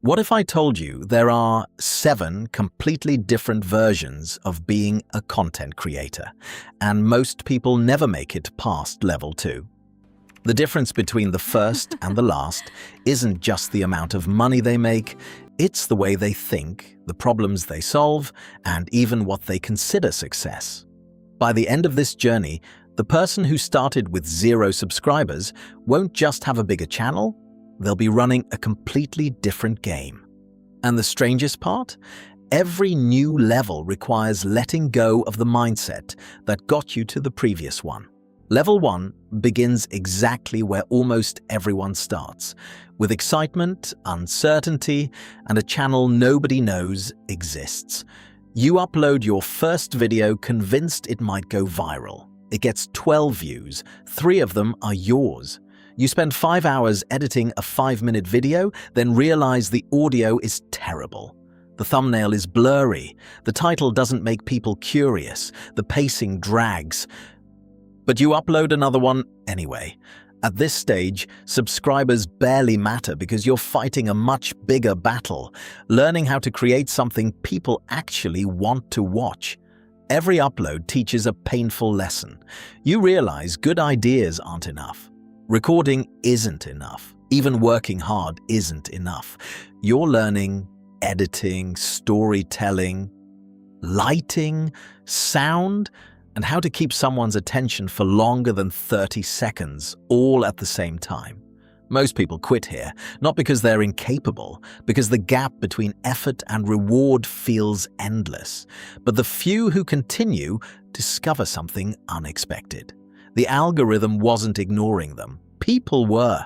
What if I told you there are 7 completely different versions of being a content creator, and most people never make it past level 2? The difference between the first and the last isn't just the amount of money they make, it's the way they think, the problems they solve, and even what they consider success. By the end of this journey, the person who started with 0 subscribers won't just have a bigger channel, they'll be running a completely different game. And the strangest part? Every new level requires letting go of the mindset that got you to the previous one. Level 1 begins exactly where almost everyone starts, with excitement, uncertainty, and a channel nobody knows exists. You upload your first video convinced it might go viral. It gets 12 views, 3 of them are yours. You spend 5 hours editing a 5-minute video, then realize the audio is terrible. The thumbnail is blurry, the title doesn't make people curious, the pacing drags. But you upload another one anyway. At this stage, subscribers barely matter because you're fighting a much bigger battle, learning how to create something people actually want to watch. Every upload teaches a painful lesson. You realize good ideas aren't enough. Recording isn't enough. Even working hard isn't enough. You're learning editing, storytelling, lighting, sound, and how to keep someone's attention for longer than 30 seconds, all at the same time. Most people quit here, not because they're incapable, because the gap between effort and reward feels endless. But the few who continue discover something unexpected. The algorithm wasn't ignoring them. People were.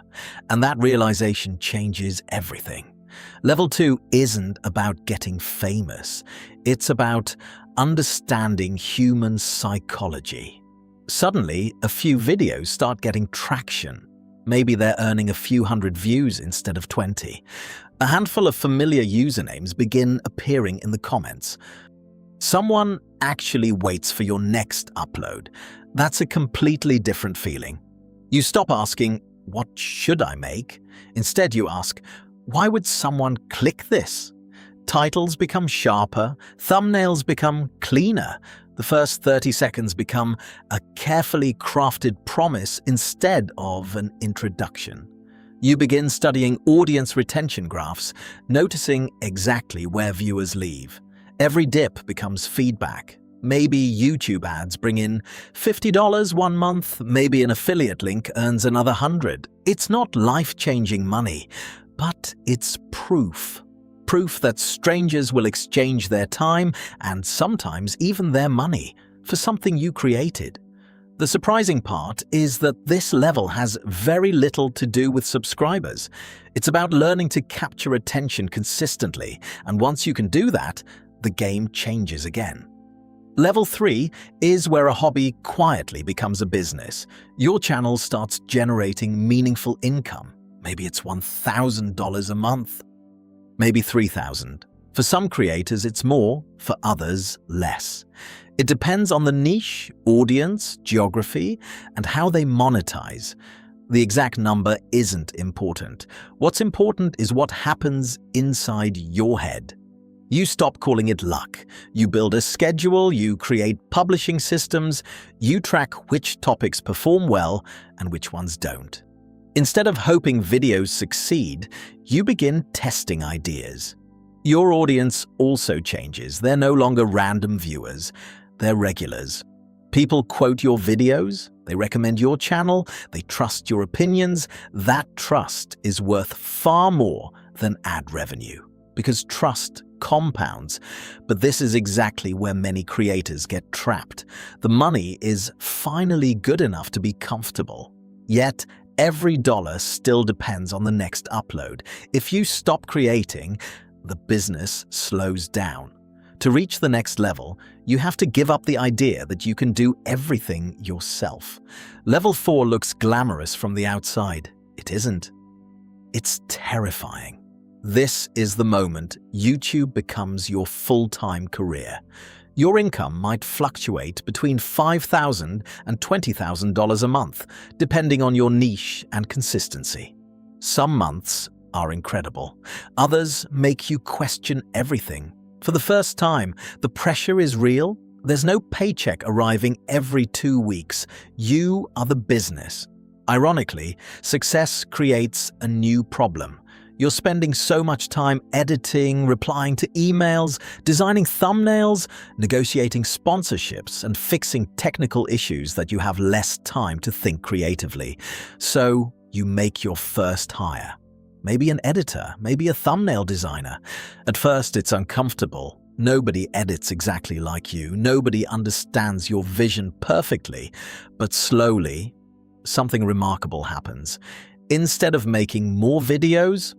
And that realization changes everything. Level 2 isn't about getting famous. It's about understanding human psychology. Suddenly, a few videos start getting traction. Maybe they're earning a few hundred views instead of 20. A handful of familiar usernames begin appearing in the comments. Someone actually waits for your next upload. That's a completely different feeling. You stop asking, "What should I make?" Instead, you ask, "Why would someone click this?" Titles become sharper, thumbnails become cleaner. The first 30 seconds become a carefully crafted promise instead of an introduction. You begin studying audience retention graphs, noticing exactly where viewers leave. Every dip becomes feedback. Maybe YouTube ads bring in $50 one month, maybe an affiliate link earns another 100. It's not life-changing money, but it's proof. Proof that strangers will exchange their time, and sometimes even their money, for something you created. The surprising part is that this level has very little to do with subscribers. It's about learning to capture attention consistently, and once you can do that, the game changes again. Level 3 is where a hobby quietly becomes a business. Your channel starts generating meaningful income. Maybe it's $1,000 a month. Maybe $3,000. For some creators, it's more, for others, less. It depends on the niche, audience, geography, and how they monetize. The exact number isn't important. What's important is what happens inside your head. You stop calling it luck. You build a schedule, you create publishing systems, you track which topics perform well and which ones don't. Instead of hoping videos succeed, you begin testing ideas. Your audience also changes. They're no longer random viewers, they're regulars. People quote your videos, they recommend your channel, they trust your opinions. That trust is worth far more than ad revenue, because trust compounds. But this is exactly where many creators get trapped. The money is finally good enough to be comfortable. Yet, every dollar still depends on the next upload. If you stop creating, the business slows down. To reach the next level, you have to give up the idea that you can do everything yourself. Level 4 looks glamorous from the outside. It isn't. It's terrifying. This is the moment YouTube becomes your full-time career. Your income might fluctuate between $5,000 and $20,000 a month, depending on your niche and consistency. Some months, are incredible. Others make you question everything. For the first time, the pressure is real. There's no paycheck arriving every 2 weeks. You are the business. Ironically, success creates a new problem. You're spending so much time editing, replying to emails, designing thumbnails, negotiating sponsorships, and fixing technical issues that you have less time to think creatively. So you make your first hire. Maybe an editor, maybe a thumbnail designer. At first, it's uncomfortable. Nobody edits exactly like you. Nobody understands your vision perfectly. But slowly, something remarkable happens. Instead of making more videos,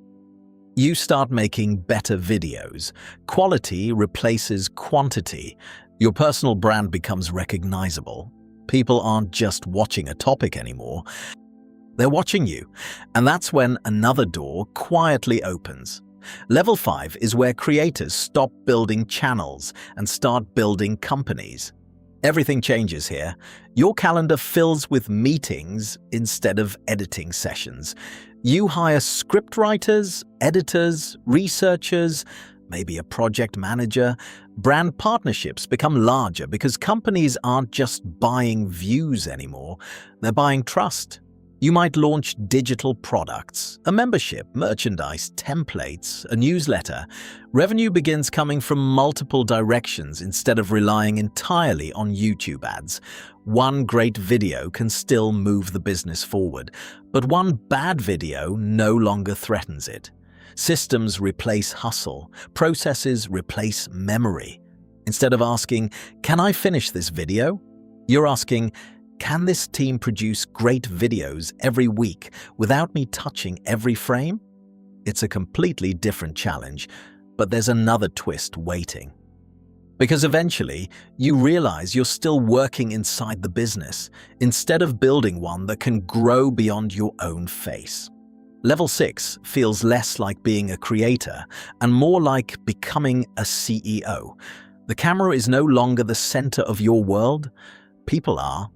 you start making better videos. Quality replaces quantity. Your personal brand becomes recognizable. People aren't just watching a topic anymore. They're watching you. And that's when another door quietly opens. Level 5 is where creators stop building channels and start building companies. Everything changes here. Your calendar fills with meetings instead of editing sessions. You hire scriptwriters, editors, researchers, maybe a project manager. Brand partnerships become larger because companies aren't just buying views anymore, they're buying trust. You might launch digital products, a membership, merchandise, templates, a newsletter. Revenue begins coming from multiple directions instead of relying entirely on YouTube ads. One great video can still move the business forward, but one bad video no longer threatens it. Systems replace hustle, processes replace memory. Instead of asking, "Can I finish this video?" you're asking, "Can this team produce great videos every week without me touching every frame?" It's a completely different challenge, but there's another twist waiting. Because eventually, you realize you're still working inside the business, instead of building one that can grow beyond your own face. Level 6 feels less like being a creator and more like becoming a CEO. The camera is no longer the center of your world. People are.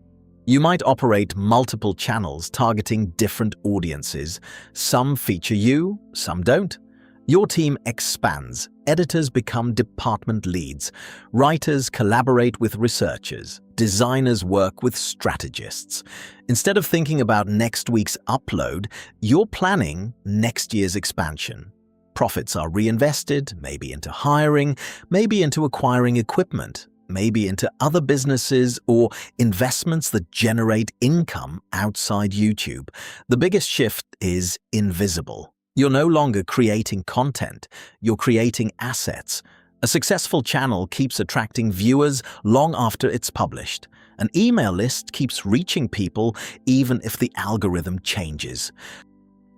You might operate multiple channels targeting different audiences. Some feature you, some don't. Your team expands. Editors become department leads. Writers collaborate with researchers. Designers work with strategists. Instead of thinking about next week's upload, you're planning next year's expansion. Profits are reinvested, maybe into hiring, maybe into acquiring equipment, maybe into other businesses or investments that generate income outside YouTube. The biggest shift is invisible. You're no longer creating content, you're creating assets. A successful channel keeps attracting viewers long after it's published. An email list keeps reaching people even if the algorithm changes.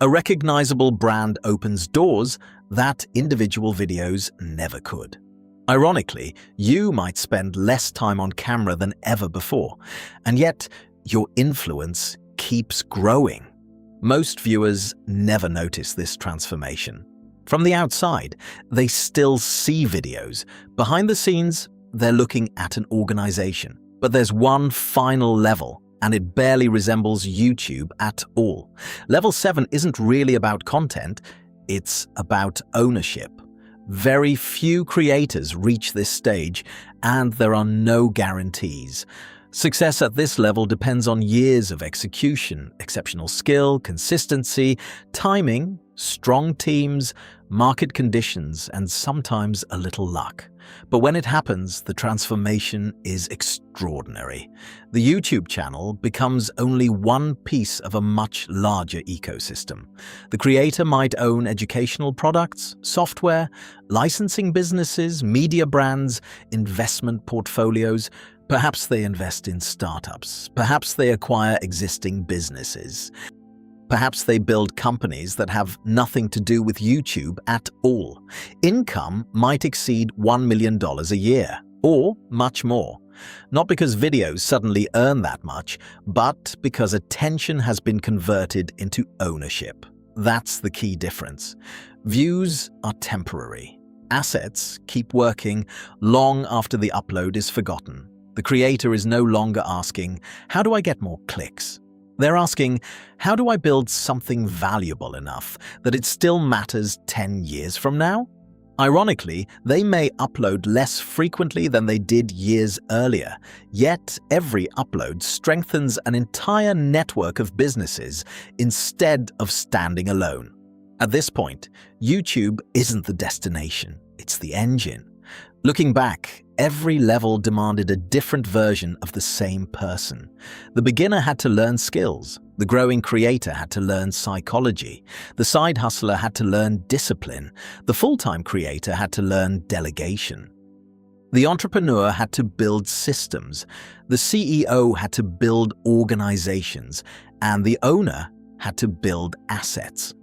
A recognizable brand opens doors that individual videos never could. Ironically, you might spend less time on camera than ever before, and yet your influence keeps growing. Most viewers never notice this transformation. From the outside, they still see videos. Behind the scenes, they're looking at an organization. But there's one final level, and it barely resembles YouTube at all. Level 7 isn't really about content, it's about ownership. Very few creators reach this stage, and there are no guarantees. Success at this level depends on years of execution, exceptional skill, consistency, timing, strong teams, market conditions, and sometimes a little luck. But when it happens, the transformation is extraordinary. The YouTube channel becomes only one piece of a much larger ecosystem. The creator might own educational products, software, licensing businesses, media brands, investment portfolios. Perhaps they invest in startups. Perhaps they acquire existing businesses. Perhaps they build companies that have nothing to do with YouTube at all. Income might exceed $1 million a year, or much more. Not because videos suddenly earn that much, but because attention has been converted into ownership. That's the key difference. Views are temporary. Assets keep working long after the upload is forgotten. The creator is no longer asking, "How do I get more clicks?" They're asking, how do I build something valuable enough that it still matters 10 years from now? Ironically, they may upload less frequently than they did years earlier, yet every upload strengthens an entire network of businesses instead of standing alone. At this point, YouTube isn't the destination, it's the engine. Looking back, every level demanded a different version of the same person. The beginner had to learn skills, the growing creator had to learn psychology, the side hustler had to learn discipline, the full-time creator had to learn delegation. The entrepreneur had to build systems, the CEO had to build organizations, and the owner had to build assets.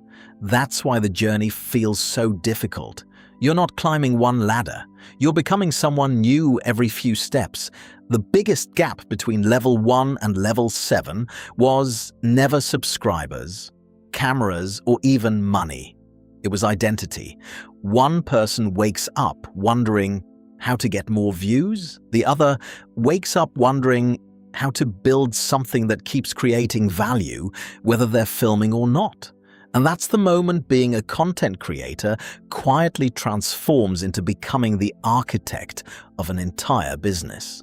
That's why the journey feels so difficult. You're not climbing one ladder. You're becoming someone new every few steps. The biggest gap between level 1 and level 7 was never subscribers, cameras, or even money. It was identity. One person wakes up wondering how to get more views. The other wakes up wondering how to build something that keeps creating value, whether they're filming or not. And that's the moment being a content creator quietly transforms into becoming the architect of an entire business.